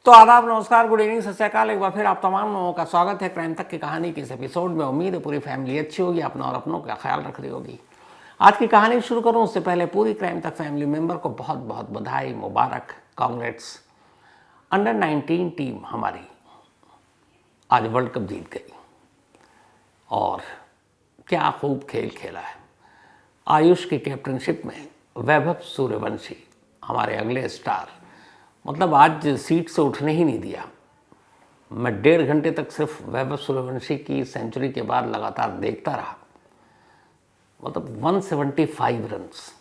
तो आदाब, नमस्कार, गुड इवनिंग, सत श्री अकाल। एक बार फिर आप तमाम लोगों का स्वागत है क्राइम तक की कहानी के इस एपिसोड में। उम्मीद है पूरी फैमिली अच्छी होगी, अपना और अपनों का ख्याल रख रही होगी। आज की कहानी शुरू करूं उससे पहले पूरी क्राइम तक फैमिली मेंबर को बहुत बहुत बधाई, मुबारक, कांग्रेट्स। अंडर 19 टीम हमारी आज वर्ल्ड कप जीत गई और क्या खूब खेल खेला है। आयुष की कैप्टनशिप में वैभव सूर्यवंशी हमारे अगले स्टार, मतलब आज सीट से उठने ही नहीं दिया। मैं 1.5 घंटे तक सिर्फ वैभव सूर्यवंशी की सेंचुरी के बाद लगातार देखता रहा। मतलब 175 रन्स,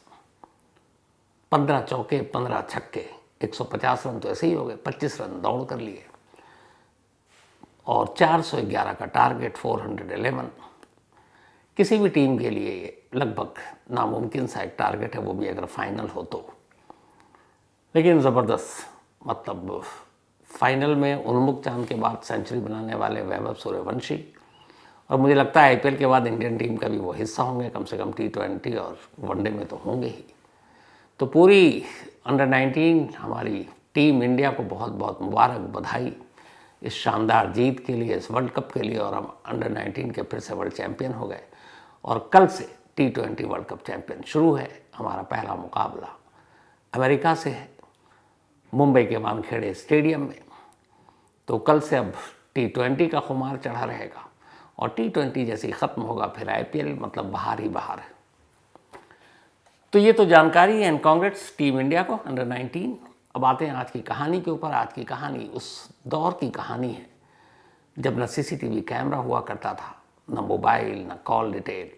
15 चौके, 15 छक्के, 150 रन तो ऐसे ही हो गए। 25 रन दौड़ कर लिए और 411 का टारगेट, 411। किसी भी टीम के लिए ये लगभग नामुमकिन सा एक टारगेट है, वो भी अगर फाइनल हो तो। लेकिन ज़बरदस्त, मतलब फाइनल में उन्मुख चांद के बाद सेंचुरी बनाने वाले वैभव सूर्यवंशी, और मुझे लगता है आईपीएल के बाद इंडियन टीम का भी वो हिस्सा होंगे, कम से कम T20 और वनडे में तो होंगे ही। तो पूरी अंडर 19 हमारी टीम इंडिया को बहुत बहुत मुबारक, बधाई इस शानदार जीत के लिए, इस वर्ल्ड कप के लिए। और हम अंडर 19 के फिर से वर्ल्ड चैंपियन हो गए और कल से T20 वर्ल्ड कप चैंपियन शुरू है। हमारा पहला मुकाबला अमेरिका से है, मुंबई के वानखेड़े स्टेडियम में। तो कल से अब T20 का खुमार चढ़ा रहेगा और T20 जैसे ही ख़त्म होगा फिर आईपीएल, मतलब बाहर ही बाहर है। तो ये तो जानकारी एंड कांग्रेट्स टीम इंडिया को अंडर 19। अब आते हैं आज की कहानी के ऊपर। आज की कहानी उस दौर की कहानी है जब न सीसीटीवी कैमरा हुआ करता था, न मोबाइल, न कॉल डिटेल।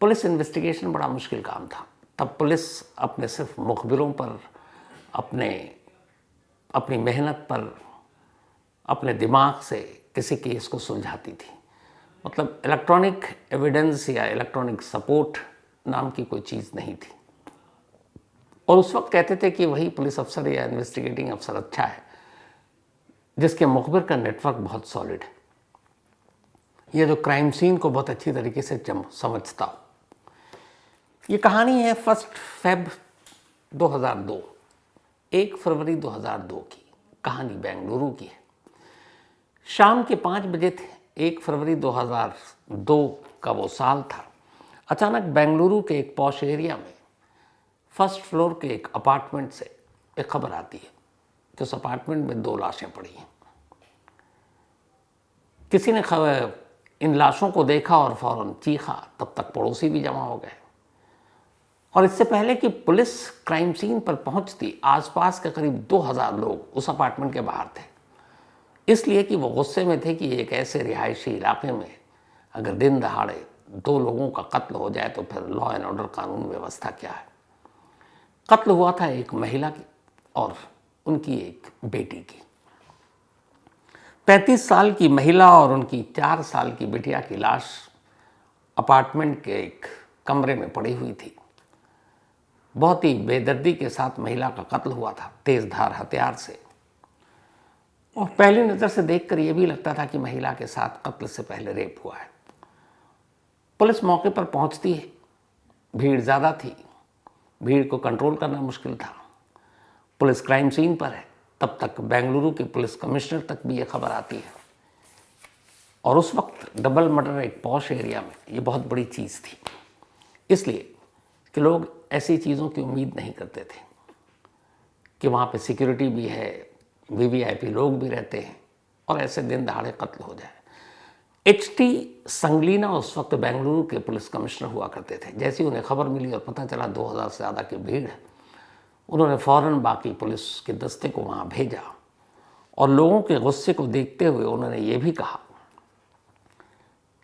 पुलिस इन्वेस्टिगेशन बड़ा मुश्किल काम था। तब पुलिस अपने सिर्फ मुखबिरों पर, अपनी मेहनत पर, अपने दिमाग से किसी केस को सुलझाती थी। मतलब इलेक्ट्रॉनिक एविडेंस या इलेक्ट्रॉनिक सपोर्ट नाम की कोई चीज़ नहीं थी। और उस वक्त कहते थे कि वही पुलिस अफसर या इन्वेस्टिगेटिंग अफसर अच्छा है जिसके मुखबिर का नेटवर्क बहुत सॉलिड है, ये जो क्राइम सीन को बहुत अच्छी तरीके से समझता हो। ये कहानी है 1 फ़रवरी 2002, 1 फरवरी 2002 की कहानी बेंगलुरु की है। शाम के 5 बजे थे। 1 फरवरी 2002 का वो साल था। अचानक बेंगलुरु के एक पॉश एरिया में फर्स्ट फ्लोर के एक अपार्टमेंट से एक खबर आती है कि उस अपार्टमेंट में 2 लाशें पड़ी हैं। किसी ने इन लाशों को देखा और फौरन चीखा। तब तक पड़ोसी भी जमा हो गए और इससे पहले कि पुलिस क्राइम सीन पर पहुंचती, आसपास के करीब 2000 लोग उस अपार्टमेंट के बाहर थे, इसलिए कि वो गुस्से में थे कि एक ऐसे रिहायशी इलाके में अगर दिन दहाड़े 2 लोगों का कत्ल हो जाए तो फिर लॉ एंड ऑर्डर, कानून व्यवस्था क्या है। कत्ल हुआ था एक महिला की और उनकी एक बेटी की। 35 साल की महिला और उनकी 4 साल की बिटिया की लाश अपार्टमेंट के एक कमरे में पड़ी हुई थी। बहुत ही बेदर्दी के साथ महिला का कत्ल हुआ था, तेजधार हथियार से। और पहली नज़र से देखकर यह भी लगता था कि महिला के साथ कत्ल से पहले रेप हुआ है। पुलिस मौके पर पहुंचती है। भीड़ ज़्यादा थी, भीड़ को कंट्रोल करना मुश्किल था। पुलिस क्राइम सीन पर है। तब तक बेंगलुरु के पुलिस कमिश्नर तक भी ये खबर आती है। और उस वक्त डबल मर्डर एक पॉश एरिया में ये बहुत बड़ी चीज़ थी, इसलिए कि लोग ऐसी चीज़ों की उम्मीद नहीं करते थे कि वहाँ पे सिक्योरिटी भी है, वीवीआईपी लोग भी रहते हैं और ऐसे दिन दहाड़े कत्ल हो जाए। HT संगलीना उस वक्त बेंगलुरु के पुलिस कमिश्नर हुआ करते थे। जैसे ही उन्हें खबर मिली और पता चला 2000 से ज़्यादा की भीड़ है, उन्होंने फ़ौरन बाकी पुलिस के दस्ते को वहाँ भेजा और लोगों के गुस्से को देखते हुए उन्होंने ये भी कहा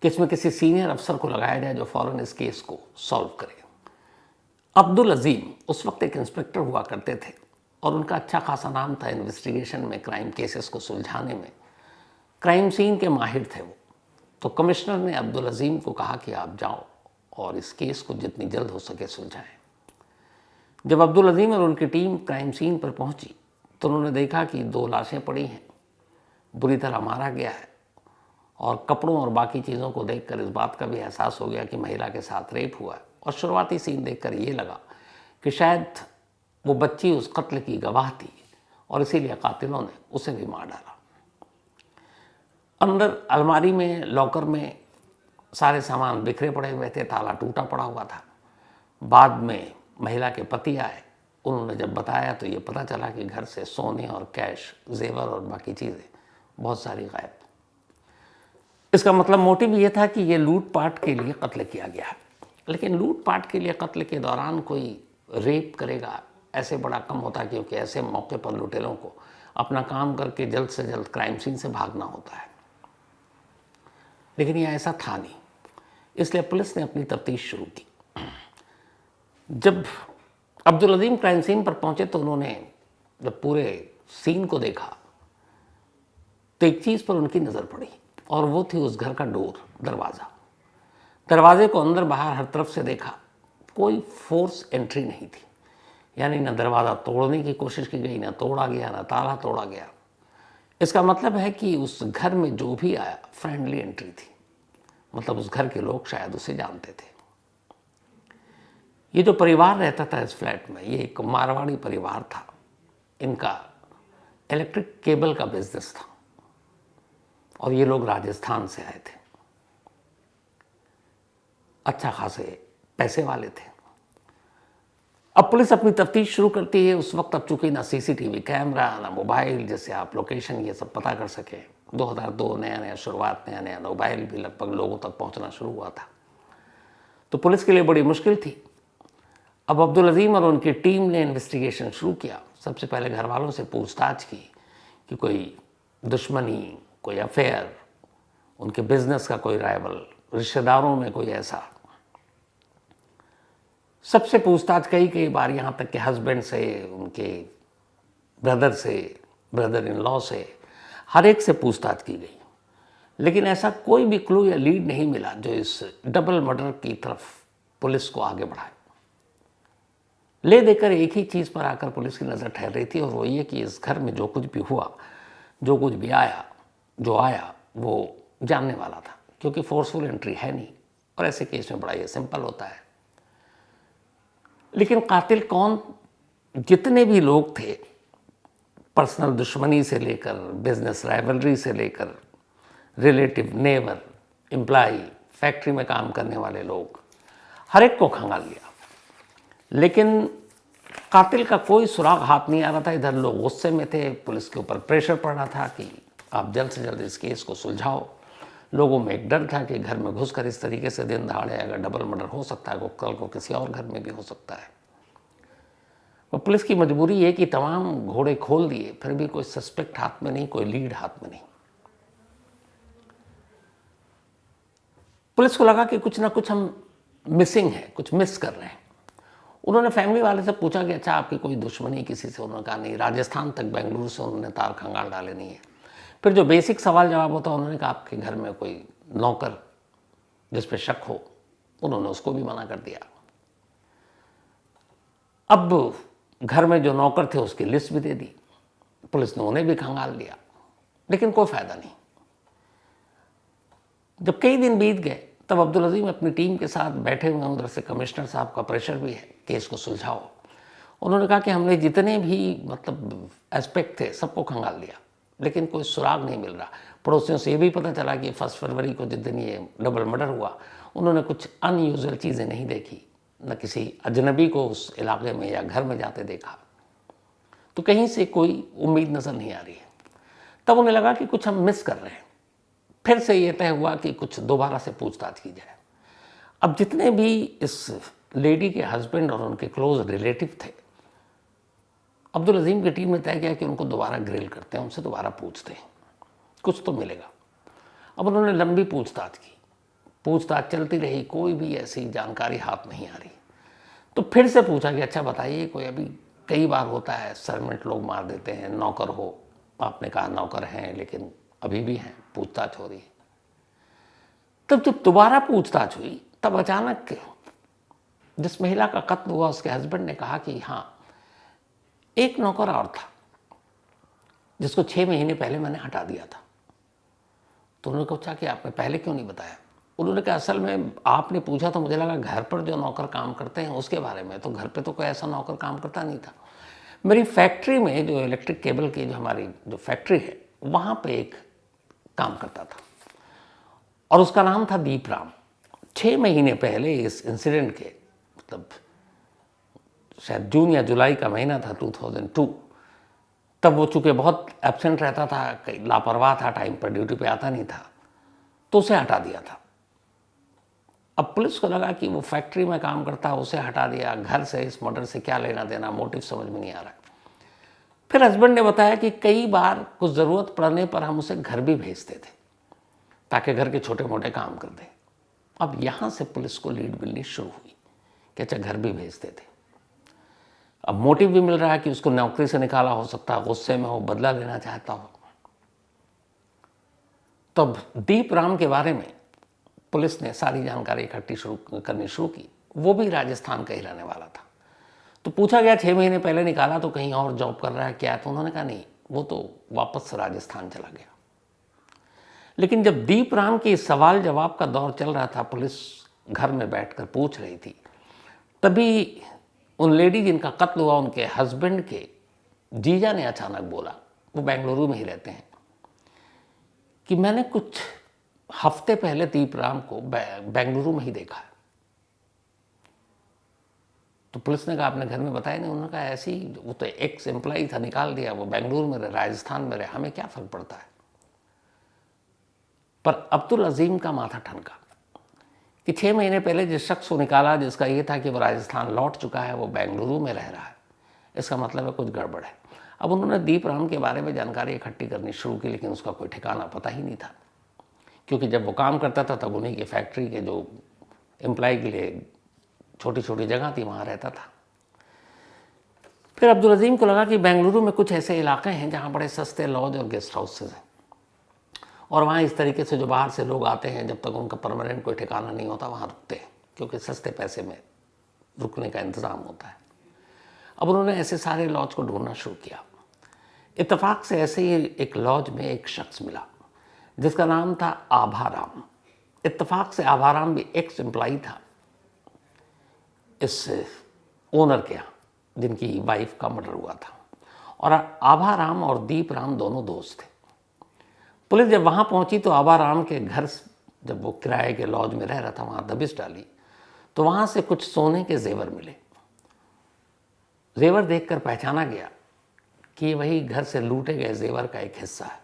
कि इसमें किसी सीनियर अफसर को लगाया जाए जो फ़ौरन इस केस को सॉल्व करे। अब्दुल अजीम उस वक्त एक इंस्पेक्टर हुआ करते थे और उनका अच्छा खासा नाम था इन्वेस्टिगेशन में, क्राइम केसेस को सुलझाने में। क्राइम सीन के माहिर थे वो। तो कमिश्नर ने अब्दुल अजीम को कहा कि आप जाओ और इस केस को जितनी जल्द हो सके सुलझाएं। जब अब्दुल अजीम और उनकी टीम क्राइम सीन पर पहुंची तो उन्होंने देखा कि 2 लाशें पड़ी हैं, बुरी तरह मारा गया है। और कपड़ों और बाकी चीज़ों को देखकर इस बात का भी एहसास हो गया कि महिला के साथ रेप हुआ है। और शुरुआती सीन देखकर ये लगा कि शायद वो बच्ची उस कत्ल की गवाह थी और इसीलिए कातिलों ने उसे भी मार डाला। अंदर अलमारी में, लॉकर में सारे सामान बिखरे पड़े हुए थे, ताला टूटा पड़ा हुआ था। बाद में महिला के पति आए, उन्होंने जब बताया तो ये पता चला कि घर से सोने और कैश, जेवर और बाकी चीज़ें बहुत सारी गायब। इसका मतलब मोटिव ये था कि ये लूटपाट के लिए कत्ल किया गया है। लेकिन लूटपाट के लिए कत्ल के दौरान कोई रेप करेगा ऐसे बड़ा कम होता है, क्योंकि ऐसे मौके पर लुटेरों को अपना काम करके जल्द से जल्द क्राइम सीन से भागना होता है। लेकिन यह ऐसा था नहीं, इसलिए पुलिस ने अपनी तफ्तीश शुरू की। जब अब्दुल अजीम क्राइम सीन पर पहुंचे तो उन्होंने जब पूरे सीन को देखा तो एक चीज़ पर उनकी नज़र पड़ी, और वो थी उस घर का डोर, दरवाज़ा। दरवाजे को अंदर बाहर हर तरफ से देखा, कोई फोर्स एंट्री नहीं थी, यानी ना दरवाज़ा तोड़ने की कोशिश की गई, ना तोड़ा गया, ना ताला तोड़ा गया। इसका मतलब है कि उस घर में जो भी आया फ्रेंडली एंट्री थी, मतलब उस घर के लोग शायद उसे जानते थे। ये जो परिवार रहता था इस फ्लैट में, ये एक मारवाड़ी परिवार था। इनका इलेक्ट्रिक केबल का बिजनेस था और ये लोग राजस्थान से आए थे, अच्छा खासे पैसे वाले थे। अब पुलिस अपनी तफ्तीश शुरू करती है। उस वक्त अब चूंकि ना सीसीटीवी कैमरा, ना मोबाइल जिससे आप लोकेशन ये सब पता कर सके। 2002 नया शुरुआत, नया मोबाइल भी लगभग लोगों तक पहुंचना शुरू हुआ था, तो पुलिस के लिए बड़ी मुश्किल थी। अब अब्दुल अजीम और उनकी टीम ने इन्वेस्टिगेशन शुरू किया। सबसे पहले घर वालों से पूछताछ की कि कोई दुश्मनी, कोई अफेयर, उनके बिजनेस का कोई राइवल, रिश्तेदारों में कोई ऐसा। सबसे पूछताछ कई बार, यहाँ तक कि हस्बैंड से, उनके ब्रदर से, ब्रदर इन लॉ से, हर एक से पूछताछ की गई। लेकिन ऐसा कोई भी क्लू या लीड नहीं मिला जो इस डबल मर्डर की तरफ पुलिस को आगे बढ़ाए। ले देकर एक ही चीज़ पर आकर पुलिस की नज़र ठहर रही थी, और वो ये कि इस घर में जो कुछ भी हुआ, जो कुछ भी आया, जो आया वो जानने वाला था, क्योंकि फोर्सफुल एंट्री है नहीं, और ऐसे केस में बड़ा ये सिंपल होता है। लेकिन कातिल कौन? जितने भी लोग थे, पर्सनल दुश्मनी से लेकर बिजनेस राइवलरी से लेकर रिलेटिव, नेबर, एम्प्लॉय, फैक्ट्री में काम करने वाले लोग, हर एक को खंगाल लिया। लेकिन कातिल का कोई सुराग हाथ नहीं आ रहा था। इधर लोग गुस्से में थे, पुलिस के ऊपर प्रेशर पड़ रहा था कि आप जल्द से जल्द इस केस को सुलझाओ। लोगों में एक डर था कि घर में घुसकर इस तरीके से दिन दहाड़े अगर डबल मर्डर हो सकता है, वो कल को किसी और घर में भी हो सकता है। वो पुलिस की मजबूरी ये कि तमाम घोड़े खोल दिए, फिर भी कोई सस्पेक्ट हाथ में नहीं, कोई लीड हाथ में नहीं। पुलिस को लगा कि कुछ ना कुछ हम मिसिंग है, कुछ मिस कर रहे हैं। उन्होंने फैमिली वाले से पूछा कि अच्छा आपकी कोई दुश्मनी किसी से? उन्होंने कहा नहीं। राजस्थान तक, बेंगलुरु से उन्होंने तार खंगाल डाले नहीं है। फिर जो बेसिक सवाल जवाब होता, उन्होंने कहा आपके घर में कोई नौकर जिस पे शक हो, उन्होंने उसको भी मना कर दिया। अब घर में जो नौकर थे उसकी लिस्ट भी दे दी, पुलिस ने उन्हें भी खंगाल लिया, लेकिन कोई फायदा नहीं। जब कई दिन बीत गए तब अब्दुल अजीम अपनी टीम के साथ बैठे हुए हैं। उधर से कमिश्नर साहब का प्रेशर भी है, केस को सुलझाओ। उन्होंने कहा कि हमने जितने भी मतलब एस्पेक्ट थे सबको खंगाल लिया, लेकिन कोई सुराग नहीं मिल रहा। पड़ोसियों से ये भी पता चला कि 1 फरवरी को जिस दिन ये डबल मर्डर हुआ, उन्होंने कुछ अनयूजुअल चीज़ें नहीं देखी, न किसी अजनबी को उस इलाके में या घर में जाते देखा, तो कहीं से कोई उम्मीद नज़र नहीं आ रही है। तब उन्हें लगा कि कुछ हम मिस कर रहे हैं। फिर से ये तय हुआ कि कुछ दोबारा से पूछताछ की जाए। अब जितने भी इस लेडी के हस्बैंड और उनके क्लोज रिलेटिव थे, अब्दुल अजीम की टीम ने तय किया कि उनको दोबारा ग्रिल करते हैं, उनसे दोबारा पूछते हैं, कुछ तो मिलेगा। अब उन्होंने लंबी पूछताछ की, पूछताछ चलती रही, कोई भी ऐसी जानकारी हाथ नहीं आ रही। तो फिर से पूछा कि अच्छा बताइए, कोई अभी कई बार होता है सर्वेंट लोग मार देते हैं, नौकर हो। आपने कहा नौकर हैं, लेकिन अभी भी हैं, पूछताछ हो रही है। तब जब दोबारा पूछताछ हुई तब अचानक जिस महिला का कत्ल हुआ उसके हस्बैंड ने कहा कि हाँ, एक नौकर और था जिसको 6 महीने पहले मैंने हटा दिया था। तो उन्होंने पूछा कि आपने पहले क्यों नहीं बताया? उन्होंने कहा असल में आपने पूछा तो मुझे लगा घर पर जो नौकर काम करते हैं उसके बारे में, तो घर पे तो कोई ऐसा नौकर काम करता नहीं था। मेरी फैक्ट्री में जो इलेक्ट्रिक केबल की जो हमारी जो फैक्ट्री है वहाँ पे एक काम करता था और उसका नाम था दीप राम। 6 महीने पहले इस इंसिडेंट के, मतलब शायद जून या जुलाई का महीना था 2002, तब वो चूँकि बहुत एब्सेंट रहता था, कहीं लापरवाह था, टाइम पर ड्यूटी पे आता नहीं था, तो उसे हटा दिया था। अब पुलिस को लगा कि वो फैक्ट्री में काम करता है, उसे हटा दिया, घर से इस मर्डर से क्या लेना देना, मोटिव समझ में नहीं आ रहा। फिर हस्बैंड ने बताया कि कई बार कुछ ज़रूरत पड़ने पर हम उसे घर भी भेजते थे ताकि घर के छोटे मोटे काम कर दे। अब यहाँ से पुलिस को लीड मिलनी शुरू हुई कि अच्छा घर भी भेजते थे। अब मोटिव भी मिल रहा है कि उसको नौकरी से निकाला हो सकता है, गुस्से में हो, बदला लेना चाहता हो। तब दीप राम के बारे में पुलिस ने सारी जानकारी इकट्ठी करनी शुरू की। वो भी राजस्थान का ही रहने वाला था। तो पूछा गया 6 महीने पहले निकाला तो कहीं और जॉब कर रहा है क्या? तो उन्होंने कहा नहीं, वो तो वापस राजस्थान चला गया। लेकिन जब दीप राम के सवाल जवाब का दौर चल रहा था, पुलिस घर में बैठकर पूछ रही थी, तभी उन लेडी जिनका कत्ल हुआ उनके हस्बैंड के जीजा ने अचानक बोला, वो बेंगलुरु में ही रहते हैं, कि मैंने कुछ हफ्ते पहले दीप राम को बेंगलुरु में ही देखा है। तो पुलिस ने कहा आपने घर में बताया नहीं? उन्होंने कहा ऐसे ही, वो तो एक्स एम्प्लॉई था, निकाल दिया, वो बेंगलुरु में रहे, राजस्थान में रहे, हमें क्या फर्क पड़ता है। पर अब्दुल अजीम का माथा ठनका कि 6 महीने पहले जिस शख्स को निकाला, जिसका ये था कि वो राजस्थान लौट चुका है, वो बेंगलुरु में रह रहा है, इसका मतलब है कुछ गड़बड़ है। अब उन्होंने दीप राम के बारे में जानकारी इकट्ठी करनी शुरू की, लेकिन उसका कोई ठिकाना पता ही नहीं था, क्योंकि जब वो काम करता था तब उन्हीं की फैक्ट्री के जो एम्प्लॉय के लिए छोटी छोटी जगह थी वहाँ रहता था। फिर अब्दुल अजीम को लगा कि बेंगलुरु में कुछ ऐसे इलाके हैं जहाँ बड़े सस्ते लॉज और गेस्ट हाउसेज हैं, और वहाँ इस तरीके से जो बाहर से लोग आते हैं, जब तक उनका परमानेंट कोई ठिकाना नहीं होता वहाँ रुकते हैं, क्योंकि सस्ते पैसे में रुकने का इंतज़ाम होता है। अब उन्होंने ऐसे सारे लॉज को ढूंढना शुरू किया। इत्तेफाक से ऐसे ही एक लॉज में एक शख्स मिला जिसका नाम था आभाराम। इत्तेफाक से आभाराम भी एक्स एम्प्लॉई था इस ओनर के यहाँ, जिनकी वाइफ का मर्डर हुआ था, और आभाराम और दीप राम दोनों दोस्त थे। पुलिस जब वहाँ पहुँची तो आभाराम के घर, जब वो किराए के लॉज में रह रहा था, वहाँ दबिश डाली तो वहाँ से कुछ सोने के जेवर मिले। जेवर देखकर पहचाना गया कि वही घर से लूटे गए जेवर का एक हिस्सा है।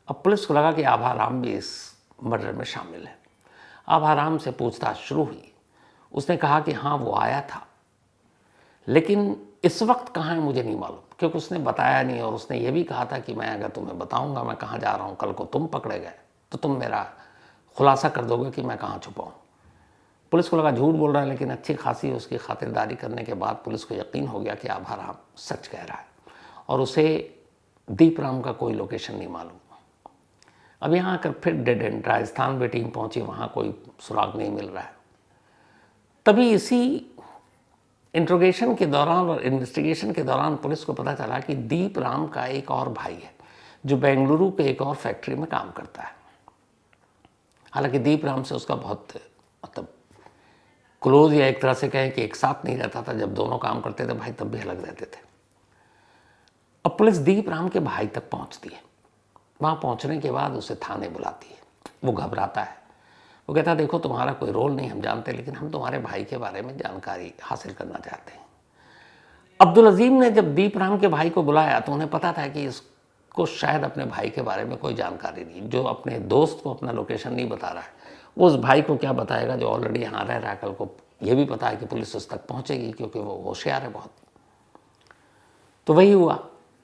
अब पुलिस को लगा कि आभाराम भी इस मर्डर में शामिल है। आभाराम से पूछताछ शुरू हुई। उसने कहा कि हाँ वो आया था, लेकिन इस वक्त कहाँ है मुझे नहीं मालूम, क्योंकि उसने बताया नहीं, और उसने ये भी कहा था कि मैं अगर तुम्हें बताऊंगा मैं कहाँ जा रहा हूँ, कल को तुम पकड़े गए तो तुम मेरा खुलासा कर दोगे कि मैं कहाँ छुपा हूँ। पुलिस को लगा झूठ बोल रहा है, लेकिन अच्छी खासी उसकी खातिरदारी करने के बाद पुलिस को यकीन हो गया कि आभाराम सच कह रहा है, और उसे दीप राम का कोई लोकेशन नहीं मालूम। अब यहाँ आकर फिर डेड एंड, राजस्थान में टीम पहुँची, वहाँ कोई सुराग नहीं मिल रहा है। तभी इसी इंट्रोगेशन के दौरान और इन्वेस्टिगेशन के दौरान पुलिस को पता चला कि दीप राम का एक और भाई है जो बेंगलुरु के एक और फैक्ट्री में काम करता है। हालांकि दीप राम से उसका बहुत मतलब क्लोज, या एक तरह से कहें कि एक साथ नहीं रहता था, जब दोनों काम करते थे भाई तब भी अलग रहते थे। अब पुलिस दीप राम के भाई तक पहुंचती है। वहाँ पहुँचने के बाद उसे थाने बुलाती है। वो घबराता है, वो कहता है देखो तुम्हारा कोई रोल नहीं हम जानते, लेकिन हम तुम्हारे भाई के बारे में जानकारी हासिल करना चाहते हैं। अब्दुल अजीम ने जब दीप राम के भाई को बुलाया तो उन्हें पता था कि इसको शायद अपने भाई के बारे में कोई जानकारी नहीं, जो अपने दोस्त को अपना लोकेशन नहीं बता रहा है वो उस भाई को क्या बताएगा जो ऑलरेडी यहाँ रह रहा है। कल को ये भी पता है कि पुलिस उस तक पहुँचेगी, क्योंकि वो होशियार है बहुत। तो वही हुआ,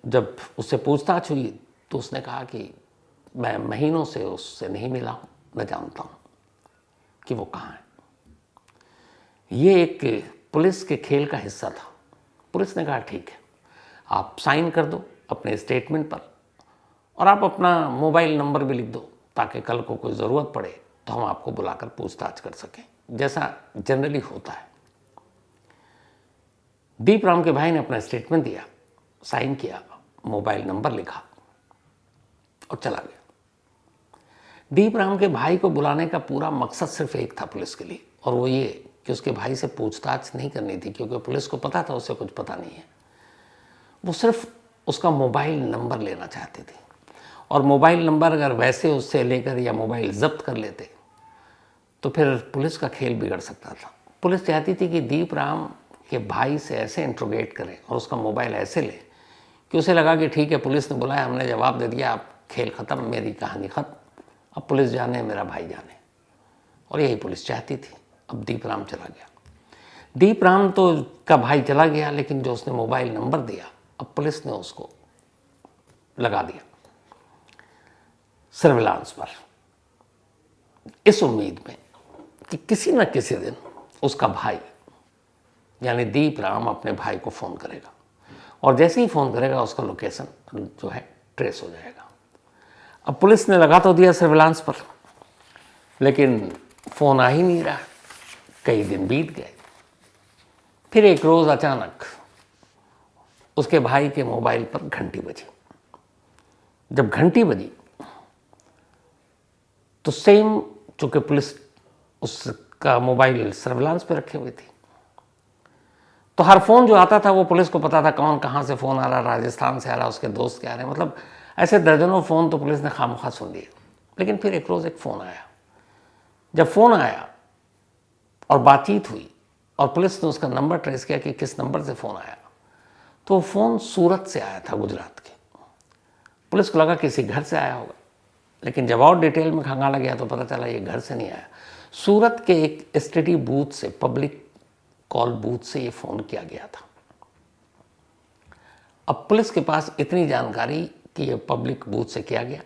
जब उससे पूछताछ हुई तो उसने कहा कि मैं महीनों से उससे नहीं मिला हूँ, मैं जानता हूँ कि वो कहाँ है। ये एक पुलिस के खेल का हिस्सा था। पुलिस ने कहा ठीक है, आप साइन कर दो अपने स्टेटमेंट पर, और आप अपना मोबाइल नंबर भी लिख दो, ताकि कल को कोई ज़रूरत पड़े तो हम आपको बुलाकर पूछताछ कर सकें, जैसा जनरली होता है। दीप राम के भाई ने अपना स्टेटमेंट दिया, साइन किया, मोबाइल नंबर लिखा और चला गया। दीप राम के भाई को बुलाने का पूरा मकसद सिर्फ एक था पुलिस के लिए, और वो ये कि उसके भाई से पूछताछ नहीं करनी थी, क्योंकि पुलिस को पता था उसे कुछ पता नहीं है। वो सिर्फ उसका मोबाइल नंबर लेना चाहती थी, और मोबाइल नंबर अगर वैसे उससे लेकर या मोबाइल जब्त कर लेते तो फिर पुलिस का खेल बिगड़ सकता था। पुलिस चाहती थी कि दीपराम के भाई से ऐसे इंट्रोगेट करें और उसका मोबाइल ऐसे ले कि उसे लगा कि ठीक है, पुलिस ने बुलाया, हमने जवाब दे दिया, अब खेल ख़त्म, मेरी कहानी ख़त्म, अब पुलिस जाने, मेरा भाई जाने। और यही पुलिस चाहती थी। अब दीपराम चला गया। दीपराम तो का भाई चला गया, लेकिन जो उसने मोबाइल नंबर दिया, अब पुलिस ने उसको लगा दिया सर्विलांस पर, इस उम्मीद में कि किसी न किसी दिन उसका भाई यानी दीपराम अपने भाई को फ़ोन करेगा, और जैसे ही फ़ोन करेगा उसका लोकेशन जो है ट्रेस हो जाएगा। अब पुलिस ने लगा तो दिया सर्विलांस पर, लेकिन फ़ोन आ ही नहीं रहा। कई दिन बीत गए। फिर एक रोज़ अचानक उसके भाई के मोबाइल पर घंटी बजी। जब घंटी बजी तो सेम, चूँकि पुलिस उसका मोबाइल सर्विलांस पे रखे हुए थी, तो हर फ़ोन जो आता था वो पुलिस को पता था कौन कहाँ से फ़ोन आ रहा, राजस्थान से आ रहा, उसके दोस्त के आ रहे हैं, मतलब ऐसे दर्जनों फ़ोन तो पुलिस ने खामखा सुन लिए। लेकिन फिर एक रोज़ एक फ़ोन आया। जब फ़ोन आया और बातचीत हुई और पुलिस ने उसका नंबर ट्रेस किया कि किस नंबर से फ़ोन आया, तो वो फ़ोन सूरत से आया था, गुजरात के। पुलिस को लगा किसी घर से आया होगा, लेकिन जब और डिटेल में खंगाला गया तो पता चला ये घर से नहीं आया, सूरत के एक एसटीडी बूथ से, पब्लिक कॉल बूथ से ये फ़ोन किया गया था। अब पुलिस के पास इतनी जानकारी कि ये पब्लिक बूथ से किया गया,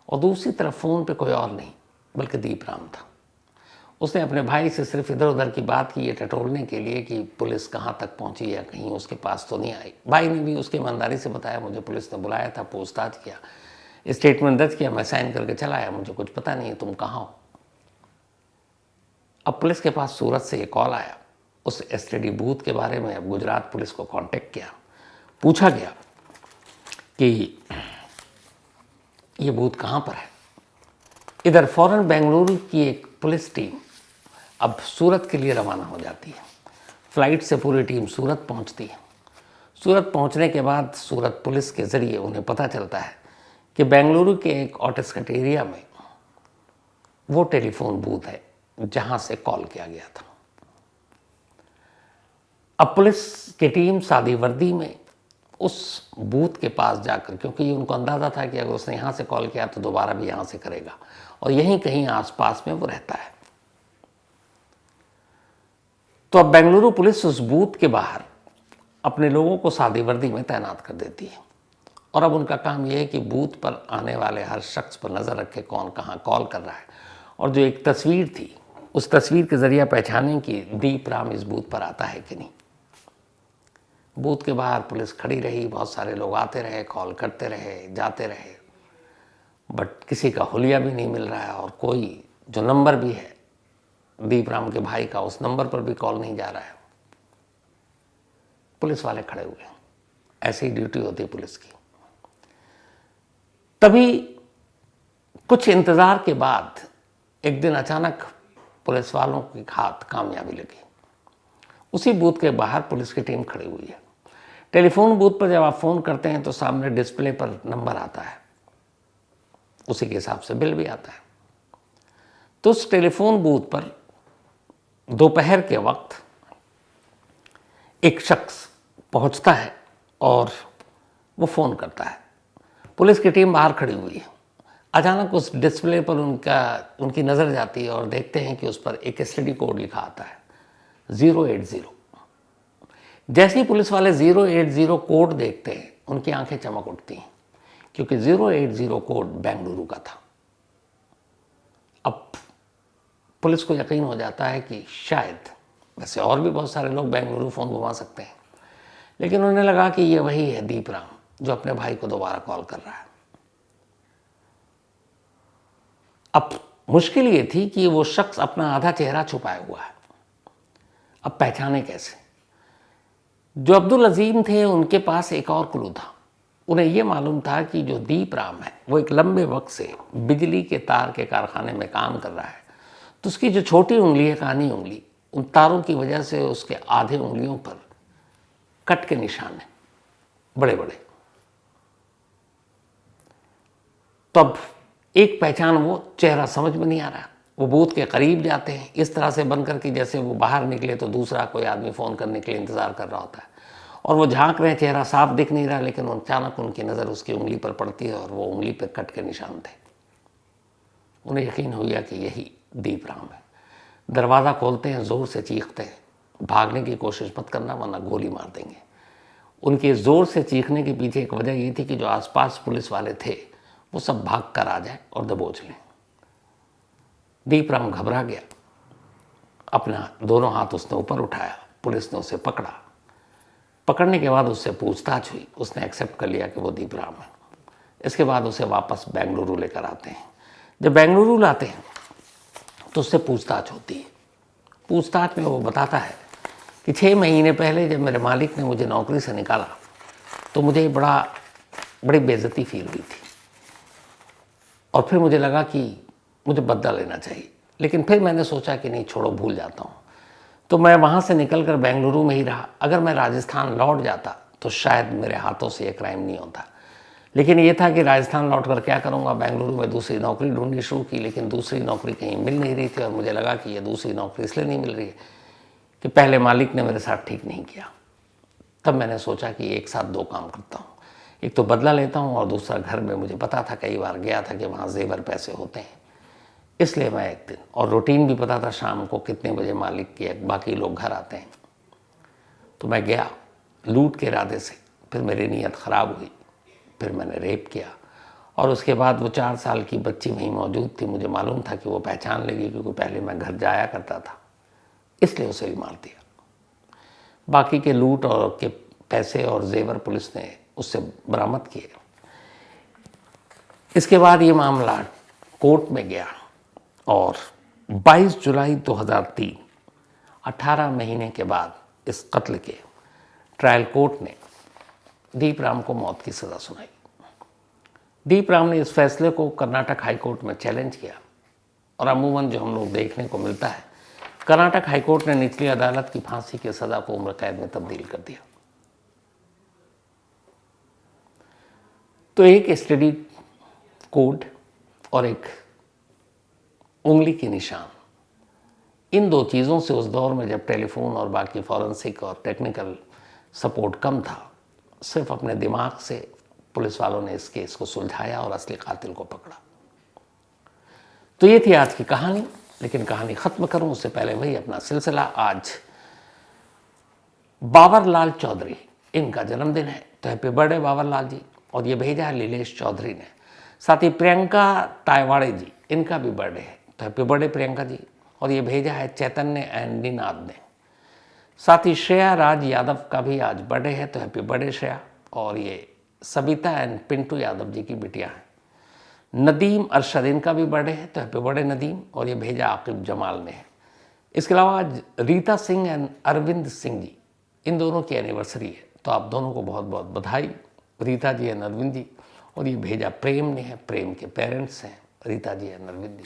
और दूसरी तरफ फ़ोन पे कोई और नहीं बल्कि दीपराम था। उसने अपने भाई से सिर्फ इधर उधर की बात की, ये टटोलने के लिए कि पुलिस कहाँ तक पहुँची या कहीं उसके पास तो नहीं आई। भाई ने भी उसकी ईमानदारी से बताया, मुझे पुलिस ने बुलाया था, पूछताछ किया, स्टेटमेंट दर्ज किया, मैं साइन करके चला आया, मुझे कुछ पता नहीं है, तुम कहाँ हो। अब पुलिस के पास सूरत से ये कॉल आया उस एसटीडी बूथ के बारे में। अब गुजरात पुलिस को कांटेक्ट किया, पूछा गया कि ये बूथ कहाँ पर है। इधर फौरन बेंगलुरु की एक पुलिस टीम अब सूरत के लिए रवाना हो जाती है। फ्लाइट से पूरी टीम सूरत पहुंचती है। सूरत पहुंचने के बाद सूरत पुलिस के ज़रिए उन्हें पता चलता है कि बेंगलुरु के एक आउटस्कर्ट एरिया में वो टेलीफोन बूथ है जहां से कॉल किया गया था। अब पुलिस की टीम सादी वर्दी में उस बूथ के पास जाकर, क्योंकि उनको अंदाज़ा था कि अगर उसने यहाँ से कॉल किया तो दोबारा भी यहाँ से करेगा, और यहीं कहीं आसपास में वो रहता है। तो अब बेंगलुरु पुलिस उस बूथ के बाहर अपने लोगों को सादी वर्दी में तैनात कर देती है, और अब उनका काम यह है कि बूथ पर आने वाले हर शख्स पर नज़र रखे, कौन कहाँ कॉल कर रहा है, और जो एक तस्वीर थी उस तस्वीर के ज़रिए पहचानें कि दीपराम इस बूथ पर आता है कि नहीं। बूथ के बाहर पुलिस खड़ी रही, बहुत सारे लोग आते रहे, कॉल करते रहे, जाते रहे, बट किसी का हुलिया भी नहीं मिल रहा है, और कोई जो नंबर भी है दीपराम के भाई का, उस नंबर पर भी कॉल नहीं जा रहा है। पुलिस वाले खड़े हुए, ऐसी ही ड्यूटी होती है पुलिस की। तभी कुछ इंतज़ार के बाद एक दिन अचानक पुलिस वालों की हाथ कामयाबी लगी। उसी बूथ के बाहर पुलिस की टीम खड़ी हुई है। टेलीफोन बूथ पर जब आप फ़ोन करते हैं तो सामने डिस्प्ले पर नंबर आता है, उसी के हिसाब से बिल भी आता है। तो उस टेलीफोन बूथ पर दोपहर के वक्त एक शख्स पहुंचता है और वो फ़ोन करता है। पुलिस की टीम बाहर खड़ी हुई है। अचानक उस डिस्प्ले पर उनकी नज़र जाती है और देखते हैं कि उस पर एक एसटीडी कोड लिखा आता है 080। जैसे ही पुलिस वाले 080 कोड देखते हैं उनकी आंखें चमक उठती हैं, क्योंकि 080 कोड बेंगलुरु का था। अब पुलिस को यकीन हो जाता है कि शायद, वैसे और भी बहुत सारे लोग बेंगलुरु फ़ोन घुमा सकते हैं, लेकिन उन्हें लगा कि ये वही है दीपराम जो अपने भाई को दोबारा कॉल कर रहा है। अब मुश्किल ये थी कि वो शख्स अपना आधा चेहरा छुपाए हुआ है, अब पहचाने कैसे। जो अब्दुल अजीम थे उनके पास एक और क्लू था। उन्हें यह मालूम था कि जो दीपराम है वो एक लंबे वक्त से बिजली के तार के कारखाने में काम कर रहा है, तो उसकी जो छोटी उंगली है, कानी उंगली, उन तारों की वजह से उसके आधे उंगलियों पर कट के निशान है। बड़े बड़े। तब एक पहचान, वो चेहरा समझ में नहीं आ रहा, वो बूथ के करीब जाते हैं इस तरह से बनकर कि जैसे वो बाहर निकले तो दूसरा कोई आदमी फ़ोन करने के लिए इंतज़ार कर रहा होता है, और वो झांक रहे हैं, चेहरा साफ दिख नहीं रहा, लेकिन अचानक उनकी नज़र उसकी उंगली पर पड़ती है और वो उंगली पर कट के निशान थे। उन्हें यकीन हो गया कि यही दीपराम है। दरवाज़ा खोलते हैं, ज़ोर से चीखते हैं, भागने की कोशिश मत करना वरना गोली मार देंगे। उनके ज़ोर से चीखने के पीछे एक वजह ये थी कि जो आसपास पुलिस वाले थे वो सब भाग कर आ जाए और दबोच लें। दीपराम घबरा गया, अपना दोनों हाथ उसने ऊपर उठाया, पुलिस ने उसे पकड़ा। पकड़ने के बाद उससे पूछताछ हुई, उसने एक्सेप्ट कर लिया कि वो दीपराम है। इसके बाद उसे वापस बेंगलुरु लेकर आते हैं। जब बेंगलुरु लाते हैं तो उससे पूछताछ होती है। पूछताछ में वो बताता है कि 6 महीने पहले जब मेरे मालिक ने मुझे नौकरी से निकाला तो मुझे बड़ी बेइज्जती फील हुई थी, और फिर मुझे लगा कि मुझे बदला लेना चाहिए, लेकिन फिर मैंने सोचा कि नहीं छोड़ो, भूल जाता हूँ। तो मैं वहाँ से निकलकर बेंगलुरु में ही रहा। अगर मैं राजस्थान लौट जाता तो शायद मेरे हाथों से ये क्राइम नहीं होता, लेकिन ये था कि राजस्थान लौट कर क्या करूँगा। बेंगलुरु में दूसरी नौकरी ढूंढनी शुरू की, लेकिन दूसरी नौकरी कहीं मिल नहीं रही थी, और मुझे लगा कि ये दूसरी नौकरी इसलिए नहीं मिल रही है कि पहले मालिक ने मेरे साथ ठीक नहीं किया। तब मैंने सोचा कि एक साथ 2 काम करता हूँ, एक तो बदला लेता हूँ और दूसरा घर में मुझे पता था, कई बार गया था कि वहाँ जेवर पैसे होते हैं, इसलिए मैं एक दिन, और रूटीन भी पता था शाम को कितने बजे मालिक के बाकी लोग घर आते हैं। तो मैं गया लूट के इरादे से, फिर मेरी नीयत ख़राब हुई, फिर मैंने रेप किया, और उसके बाद वो 4 साल की बच्ची वहीं मौजूद थी। मुझे मालूम था कि वो पहचान लेगी, क्योंकि पहले मैं घर जाया करता था, इसलिए उसे भी मार दिया। बाकी के लूट और के पैसे और जेवर पुलिस ने उससे बरामद किए। इसके बाद ये मामला कोर्ट में गया, और 22 जुलाई 2003, 18 महीने के बाद इस कत्ल के ट्रायल कोर्ट ने दीपराम को मौत की सज़ा सुनाई। दीपराम ने इस फैसले को कर्नाटक हाई कोर्ट में चैलेंज किया, और अमूमन जो हम लोग देखने को मिलता है, कर्नाटक हाई कोर्ट ने निचली अदालत की फांसी की सज़ा को उम्र कैद में तब्दील कर दिया। तो एक स्टडी कोड और एक उंगली के निशान, इन 2 चीज़ों से उस दौर में जब टेलीफोन और बाकी फॉरेंसिक और टेक्निकल सपोर्ट कम था, सिर्फ अपने दिमाग से पुलिस वालों ने इस केस को सुलझाया और असली कातिल को पकड़ा। तो ये थी आज की कहानी, लेकिन कहानी ख़त्म करूं उससे पहले वही अपना सिलसिला। आज बाबर लाल चौधरी, इनका जन्मदिन है, तो हैप्पी बर्थडे बाबर लाल जी। और ये भेजा है लीलेश चौधरी ने। साथ ही प्रियंका टायवाड़े जी, इनका भी बर्थडे है, तो हैप्पी बर्थडे प्रियंका जी। और ये भेजा है चैतन्य एंड निनाद ने। साथ ही श्रेया राज यादव का भी आज बर्थडे है, तो हैप्पी बर्थडे श्रेया। और ये सबिता एंड पिंटू यादव जी की बिटिया है। नदीम अरशद, इनका भी बर्थडे है, तो हैप्पी बर्थडे नदीम। और ये भेजा आकिब जमाल ने है। इसके अलावा आज रीता सिंह एंड अरविंद सिंह जी, इन दोनों की एनिवर्सरी है, तो आप दोनों को बहुत बहुत बधाई, रीता जी एंड अरविंद जी। और ये भेजा प्रेम ने है, प्रेम के पेरेंट्स हैं रीता जी एंड अरविंद जी।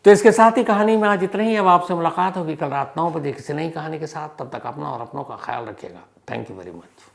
तो इसके साथ ही कहानी में आज इतना ही। अब आपसे मुलाकात होगी कल रात 9 बजे किसी नई कहानी के साथ। तब तक अपना और अपनों का ख्याल रखिएगा। Thank you very much.